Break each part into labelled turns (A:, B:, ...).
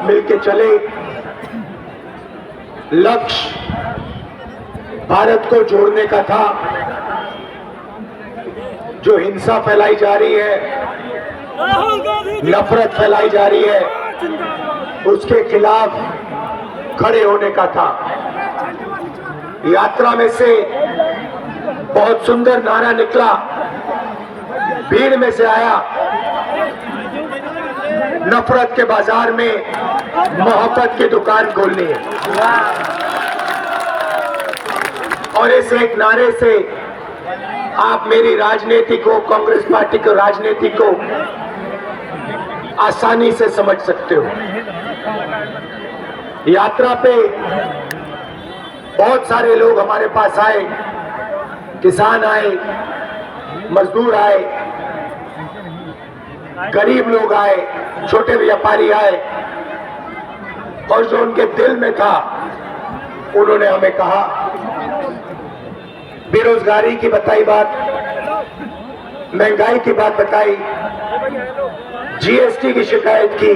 A: मिलके चले। लक्ष्य भारत को जोड़ने का था। जो हिंसा फैलाई जा रही है, नफरत फैलाई जा रही है, उसके खिलाफ खड़े होने का था। यात्रा में से बहुत सुंदर नारा निकला, भीड़ में से आया, नफरत के बाजार में मोहब्बत की दुकान खोलनी है। और इस एक नारे से आप मेरी राजनीति को, कांग्रेस पार्टी की राजनीति को आसानी से समझ सकते हो। यात्रा पे बहुत सारे लोग हमारे पास आए, किसान आए, मजदूर आए, गरीब लोग आए, छोटे व्यापारी आए, और जो उनके दिल में था उन्होंने हमें कहा। बेरोजगारी की बताई बात, महंगाई की बात बताई, जीएसटी की शिकायत की।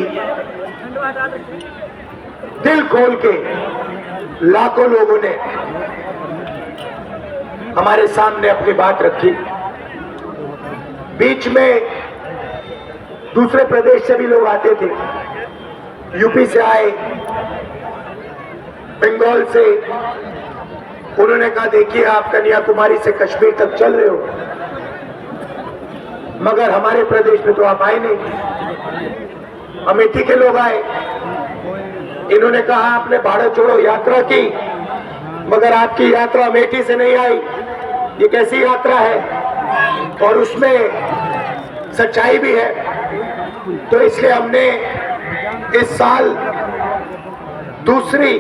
A: दिल खोल के लाखों लोगों ने हमारे सामने अपनी बात रखी। बीच में दूसरे प्रदेश से भी लोग आते थे, यूपी से आए, बंगाल से। उन्होंने कहा देखिए आप कन्याकुमारी से कश्मीर तक चल रहे हो, मगर हमारे प्रदेश में तो आप आए नहीं। अमेठी के लोग आए, इन्होंने कहा आपने भारत छोड़ो यात्रा की, मगर आपकी यात्रा अमेठी से नहीं आई, ये कैसी यात्रा है? और उसमें सच्चाई भी है। तो इसलिए हमने इस साल दूसरी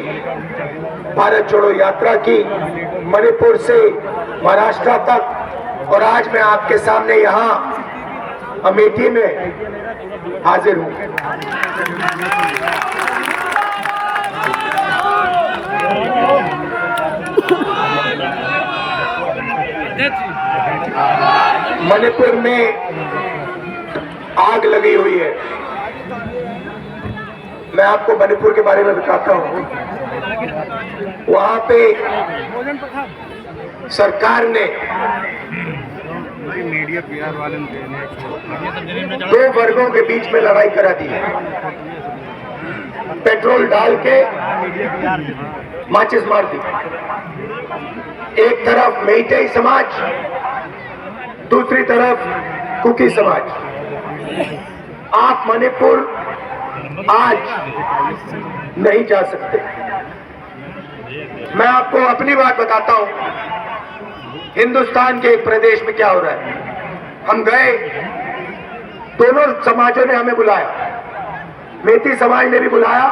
A: भारत छोड़ो यात्रा की, मणिपुर से महाराष्ट्र तक, और आज मैं आपके सामने यहाँ अमेठी में हाजिर हूँ। मणिपुर में आग लगी हुई है। मैं आपको मणिपुर के बारे में बताता हूँ। वहां पे सरकार ने दो वर्गों के बीच में लड़ाई करा दी है। पेट्रोल डाल के माचिस मार दी। एक तरफ मेइतेई समाज, दूसरी तरफ कुकी समाज। आप मणिपुर आज नहीं जा सकते। मैं आपको अपनी बात बताता हूं, हिंदुस्तान के एक प्रदेश में क्या हो रहा है। हम गए, दोनों समाजों ने हमें बुलाया, मेइतेई समाज ने भी बुलाया,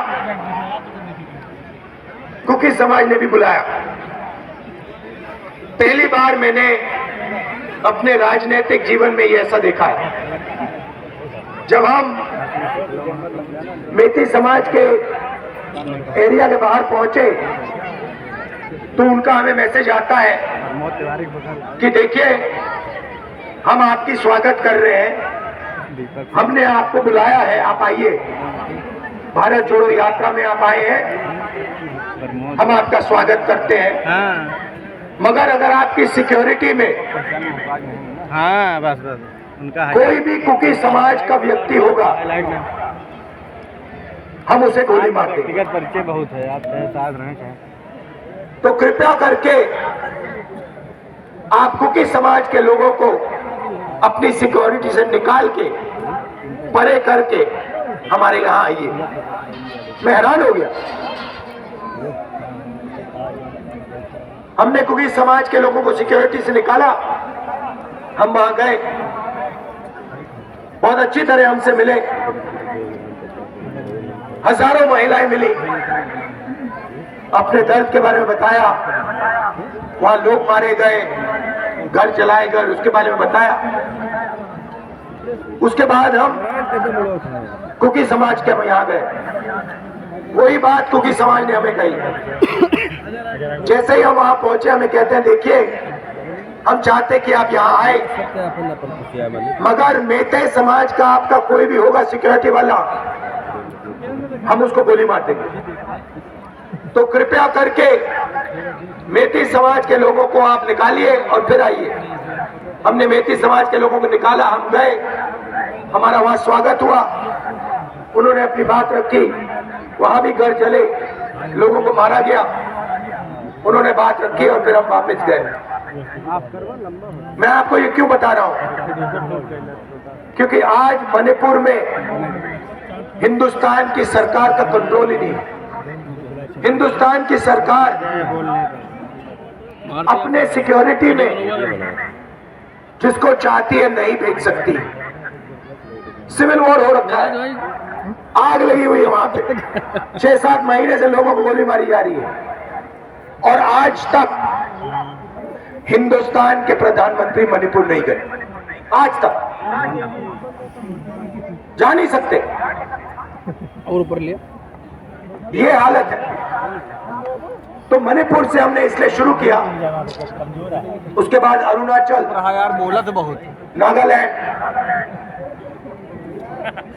A: कुकी समाज ने भी बुलाया। पहली बार मैंने अपने राजनीतिक जीवन में ये ऐसा देखा है। जब हम मेइतेई समाज के एरिया के बाहर पहुंचे तो उनका हमें मैसेज आता है कि देखिए हम आपकी स्वागत कर रहे हैं, हमने आपको बुलाया है, आप आइए, भारत जोड़ो यात्रा में आप आए हैं, हम आपका स्वागत करते हैं। मगर अगर आपकी सिक्योरिटी में
B: बस उनका
A: कोई भी कुकी समाज का व्यक्ति होगा, हम उसे गोली मार देंगे।
B: टिकट परिचय बहुत है, आप साथ रहें।
A: तो कृपया करके आप कुकी समाज के लोगों को अपनी सिक्योरिटी से निकाल के परे करके हमारे यहाँ आइए। मैं हैरान हो गया। हमने कुकी समाज के लोगों को सिक्योरिटी से निकाला, हम वहां गए, बहुत अच्छी तरह हमसे मिले, हजारों महिलाएं मिली, अपने दर्द के बारे में बताया, वहां लोग मारे गए, घर जलाए गए, उसके बारे में बताया। उसके बाद हम कुकी समाज के हम यहाँ गए, वही बात कुकी समाज ने हमें कही। जैसे ही हम वहां पहुंचे हमें कहते हैं देखिए हम चाहते कि आप यहाँ आए, मगर मेइतेई समाज का आपका कोई भी होगा सिक्योरिटी वाला, हम उसको गोली मार देंगे। तो कृपया करके मेथी समाज के लोगों को आप निकालिए और फिर आइए। हमने मेथी समाज के लोगों को निकाला, हम गए, हमारा वहां स्वागत हुआ, उन्होंने अपनी बात रखी, वहां भी घर चले, लोगों को मारा गया, उन्होंने बात रखी और फिर हम वापस गए। मैं आपको ये क्यों बता रहा हूं? क्योंकि आज मणिपुर में हिंदुस्तान की सरकार का कंट्रोल ही नहीं है। हिंदुस्तान की सरकार अपने सिक्योरिटी में जिसको चाहती है नहीं भेज सकती। सिविल वॉर हो रखा है, आग लगी हुई है वहां पे, 6-7 महीने से लोगों को गोली मारी जा रही है और आज तक हिंदुस्तान के प्रधानमंत्री मणिपुर नहीं गए। आज तक जा नहीं सकते।
B: और ऊपर लिया
A: ये हालत है। तो मणिपुर से हमने इसलिए शुरू किया, उसके बाद अरुणाचल,
B: यार बोला तो बहुत,
A: नागालैंड,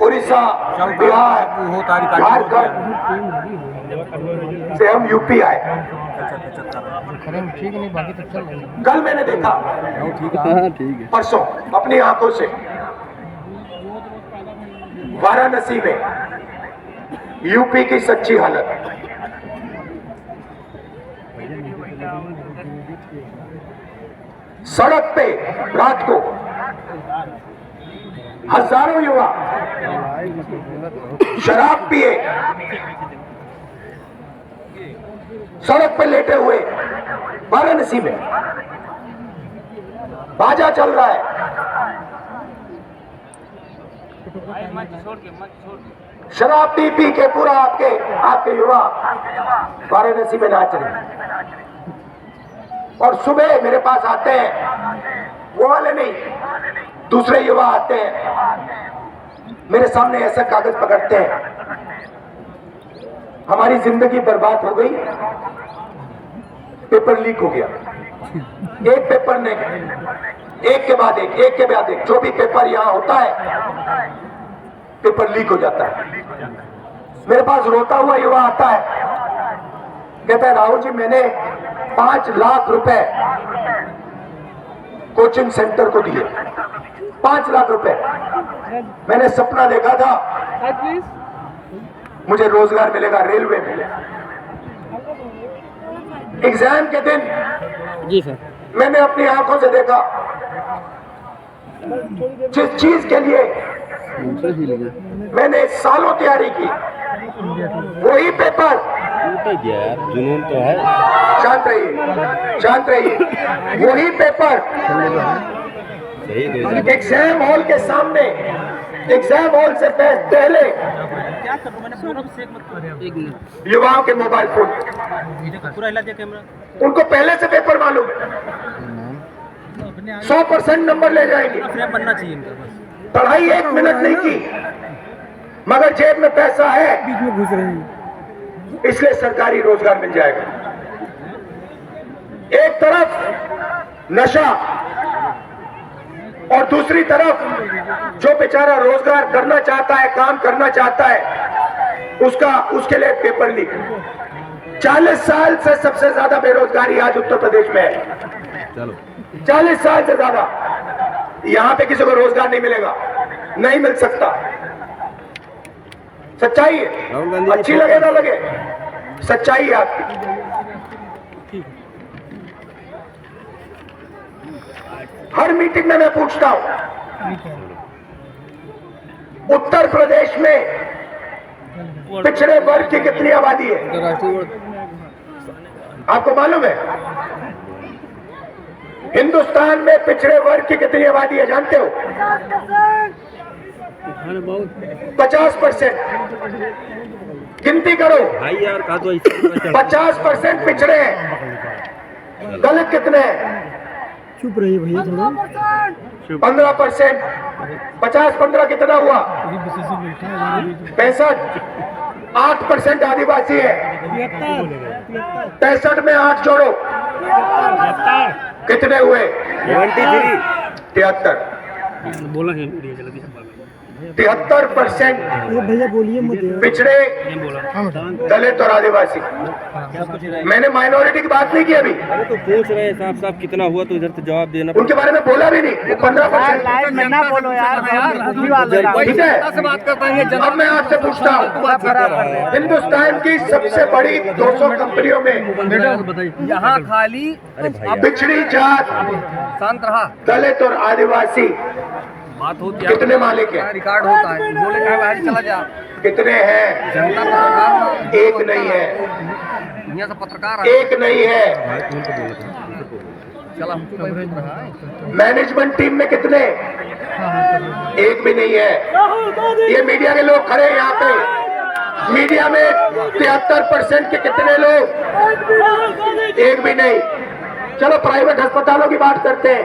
A: उड़ीसा, बिहार, झारखंड से हम यूपी आए।
B: ठीक नहीं, बाकी तो चल रही।
A: कल मैंने देखा,
B: ठीक है,
A: परसों अपनी आंखों से वाराणसी में यूपी की सच्ची हालत। सड़क पे रात को हजारों युवा शराब पिए सड़क पे लेटे हुए, वाराणसी में बाजा चल रहा है, शराब पी पी के पूरा आपके युवा वाराणसी में नाच रहे हैं। और सुबह मेरे पास आते हैं, वो वाले नहीं, दूसरे युवा आते हैं, मेरे सामने ऐसा कागज पकड़ते हैं, हमारी जिंदगी बर्बाद हो गई, पेपर लीक हो गया। एक पेपर नहीं, एक के बाद एक, एक के बाद एक, जो भी पेपर यहां होता है पेपर लीक हो जाता है। मेरे पास रोता हुआ युवा आता है, कहता है राहुल जी मैंने 5 लाख रुपए कोचिंग सेंटर को दिए, 5 लाख रुपए। मैंने सपना देखा था मुझे रोजगार मिलेगा रेलवे में। एग्जाम के दिन
B: जी सर,
A: मैंने अपनी आंखों से देखा, जिस चीज के लिए मैंने सालों तैयारी की, वही पेपर,
B: जुनून तो है।
A: शांत रहिए, शांत रहिए, वही पेपर एग्जाम हॉल के सामने, एग्जाम हॉल से पहले युवाओं के मोबाइल फोन,
B: पूरा हिला दिया कैमरा।
A: उनको पहले से पेपर मालूम है, 100% नंबर ले जाएंगे।
B: बनना चाहिए इनका बस।
A: पढ़ाई 1 मिनट नहीं की, मगर जेब में पैसा है,
B: बीच में घुस रहे हैं।
A: इसलिए सरकारी रोजगार मिल जाएगा। एक तरफ नशा और दूसरी तरफ जो बेचारा रोजगार करना चाहता है, काम करना चाहता है, उसके लिए पेपर लीक। 40 साल से सबसे ज्यादा बेरोजगारी आज उत्तर प्रदेश में है।
B: चलो
A: 40 साल से ज्यादा। यहां पे किसी को रोजगार नहीं मिलेगा, नहीं मिल सकता। सच्चाई है, अच्छी लगे ना लगे, सच्चाई है आपकी। हर मीटिंग में मैं पूछता हूं, उत्तर प्रदेश में पिछड़े वर्ग की कितनी आबादी है? आपको मालूम है? हिंदुस्तान में पिछड़े वर्ग की कितनी आबादी है जानते हो? 50%। गिनती करो,
B: भाई यार,
A: 50% पिछड़े हैं। दलित कितने हैं?
B: चुप रहिए भैया थोड़ा।
A: 15%। 50-15 कितना हुआ? 65। 8% आदिवासी है। 63 में 8 जोड़ो, कितने हुए?
B: 73।
A: 73।
B: बोला है
A: 73%
B: ये भैया बोलिए मुझे।
A: पिछड़े, दलित और आदिवासी। मैंने माइनॉरिटी की बात नहीं की अभी,
B: अरे तो पूछ रहे हैं साहब साहब कितना हुआ, तो इधर से जवाब देना
A: उनके बारे में बोला भी नहीं। 15%। ठीक है, अब मैं आपसे पूछता हूँ, हिंदुस्तान की सबसे बड़ी 200 कंपनियों में
C: यहाँ खाली
A: पिछड़ी जात,
C: शांत रहा
A: दलित और आदिवासी
C: बात होती है,
A: कितने मालिक हैं?
C: रिकॉर्ड होता है, बोले क्या बाहर चला जा,
A: कितने हैं?
C: जनता पत्रकार
A: एक नहीं है,
C: दुनिया से पत्रकार है,
A: एक नहीं है।
C: चला हमको कोई पूछ रहा है।
A: मैनेजमेंट टीम में कितने? एक भी नहीं है। ये मीडिया के लोग खड़े हैं यहाँ पे, मीडिया में 73% के कितने लोग? एक भी नहीं। चलो प्राइवेट अस्पतालों की बात करते हैं,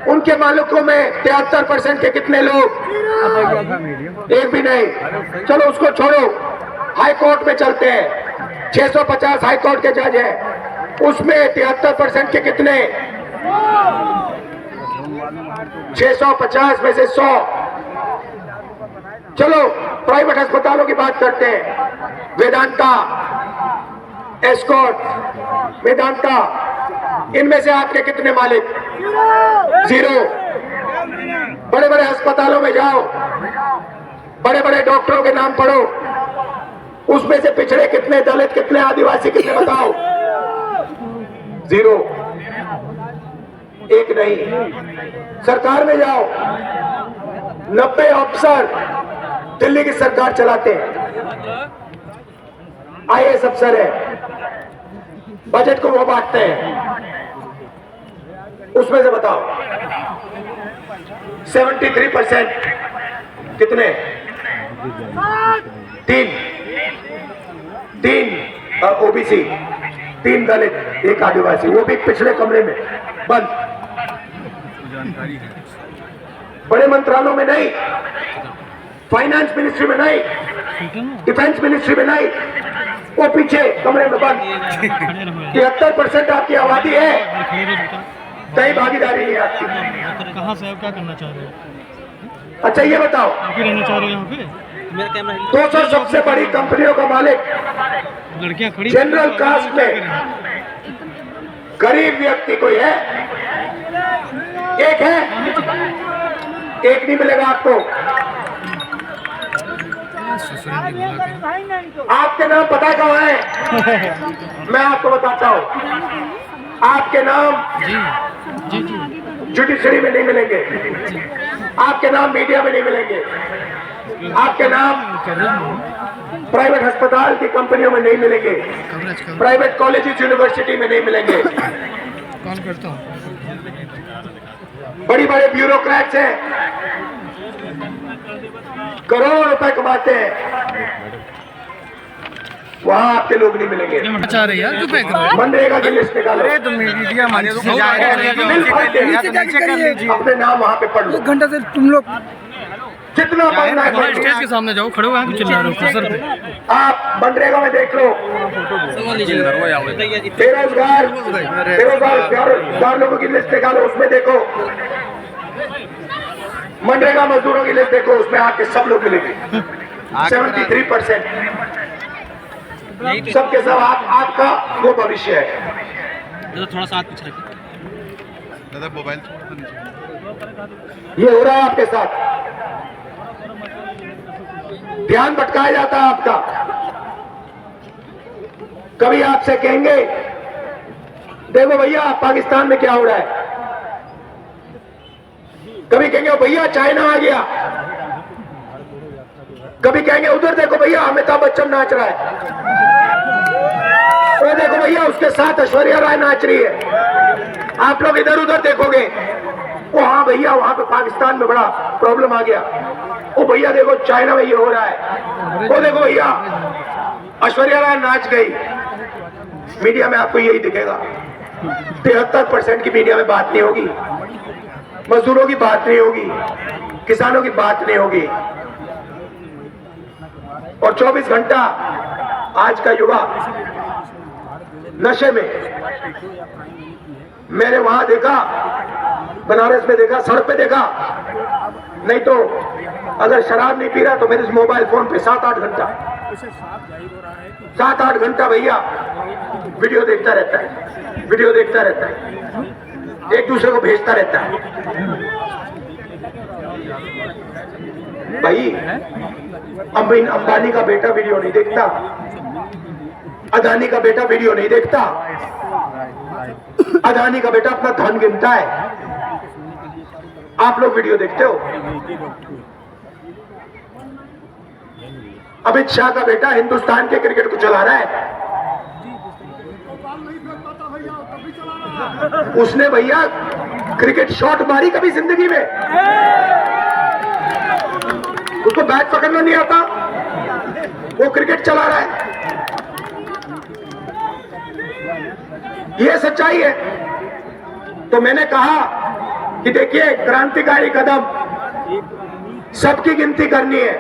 A: उनके मालिकों में 73% के कितने लोग? एक भी नहीं। चलो उसको छोड़ो, हाई कोर्ट में चलते हैं, 650 हाई कोर्ट के जज हैं, उसमें 73% के कितने? 650 में से 100। चलो प्राइवेट अस्पतालों की बात करते हैं, वेदांता, एस्कॉर्ट, वेदांता, इनमें से आपके कितने मालिक? 0। बड़े बड़े अस्पतालों में जाओ, बड़े बड़े डॉक्टरों के नाम पढ़ो, उसमें से पिछड़े कितने, दलित कितने, आदिवासी कितने, बताओ? 0, एक नहीं। सरकार में जाओ, 90 अफसर दिल्ली की सरकार चलाते हैं, IAS अफसर है, बजट को वो बांटते हैं, उसमें से बताओ 73% कितने? 3 ओबीसी, 3 दलित, 1 आदिवासी, वो भी पिछले कमरे में बंद। बड़े मंत्रालयों में नहीं, फाइनेंस मिनिस्ट्री में नहीं, डिफेंस मिनिस्ट्री में नहीं, वो पीछे कमरे में बंद। 73% आपकी आबादी है, कहीं भागीदारी नहीं आपकी।
B: कहाँ से आप क्या करना चाह रहे हो?
A: अच्छा ये बताओ,
B: आप ही रहना चाह रहे हो यहाँ पे? मेरा कैमरा
A: 200 सबसे बड़ी कंपनियों का मालिक
B: लड़कियाँ खड़ी
A: जनरल कास्ट में गरीब व्यक्ति कोई है? एक है? एक नहीं मिलेगा आपको। आपके नाम पता कहाँ है? मैं आपको बताता हूँ, आपके नाम जुडिशरी में नहीं मिलेंगे, आपके नाम मीडिया में नहीं मिलेंगे, आपके नाम प्राइवेट अस्पताल की कंपनियों में नहीं मिलेंगे, प्राइवेट कॉलेज यूनिवर्सिटी में नहीं मिलेंगे।
B: कॉल करता हूँ।
A: बड़ी बड़े ब्यूरोक्रेट्स हैं, करोड़ों रुपए कमाते हैं, वहाँ आपके लोग नहीं मिलेंगे।
B: चाह रहे यार, चुप है।
A: मनरेगा की लिस्ट निकालो, अपने नाम वहाँ पे पढ़ लो।
B: 1 घंटा से तुम लोग
A: जितना पढ़ना है पढ़ लो।
B: स्टेज के सामने जाओ, खड़े हो यहाँ चिल्ला रहे हो सर पे।
A: आप मनरेगा में देख लो, बेरोजगार लोगों की लिस्ट निकालो, उसमें देखो मनरेगा मजदूरों की लिस्ट देखो, उसमें आपके सब लोग मिलेंगे। 73% सबके सब आपका वो भविष्य है।
B: थोड़ा सा पीछे रखिए
D: दादा, मोबाइल
A: ये हो रहा है आपके साथ, ध्यान भटकाया जाता है आपका। कभी आपसे कहेंगे देखो भैया पाकिस्तान में क्या हो रहा है, कभी कहेंगे भैया चाइना आ गया, कभी कहेंगे उधर देखो भैया अमिताभ बच्चन नाच रहा है, वो देखो भैया उसके साथ ऐश्वर्या राय नाच रही है। आप लोग इधर उधर देखोगे, वो हाँ भैया वहां पे पाकिस्तान में बड़ा प्रॉब्लम आ गया, वो भैया देखो चाइना में ये हो रहा है, वो देखो भैया ऐश्वर्या राय नाच गई। मीडिया में आपको यही दिखेगा। 73% की मीडिया में बात नहीं होगी, मजदूरों की बात नहीं होगी, किसानों की बात नहीं होगी। और 24 घंटा आज का युवा नशे में। मैंने वहां देखा, बनारस में देखा, सड़क पे देखा, नहीं तो अगर शराब नहीं पी रहा तो मेरे इस मोबाइल फोन पे 7-8 घंटा 7-8 घंटा भैया वीडियो देखता रहता है, वीडियो देखता रहता है, एक दूसरे को भेजता रहता है। भाई अंबानी का बेटा वीडियो नहीं देखता, अदानी का बेटा वीडियो नहीं देखता, अदानी का बेटा अपना धन गिनता है, आप लोग वीडियो देखते हो। अमित शाह का बेटा हिंदुस्तान के क्रिकेट को चला रहा है, उसने भैया क्रिकेट शॉट मारी कभी जिंदगी में? उसको बैट पकड़ना नहीं आता, वो क्रिकेट चला रहा है। ये सच्चाई है। तो मैंने कहा कि देखिए क्रांतिकारी कदम सबकी गिनती करनी है।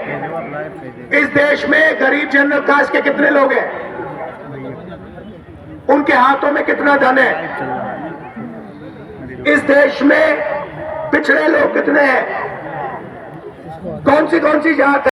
A: इस देश में गरीब जनरल कास्ट के कितने लोग हैं, उनके हाथों में कितना धन है, इस देश में पिछड़े लोग कितने हैं, कौन सी जात है।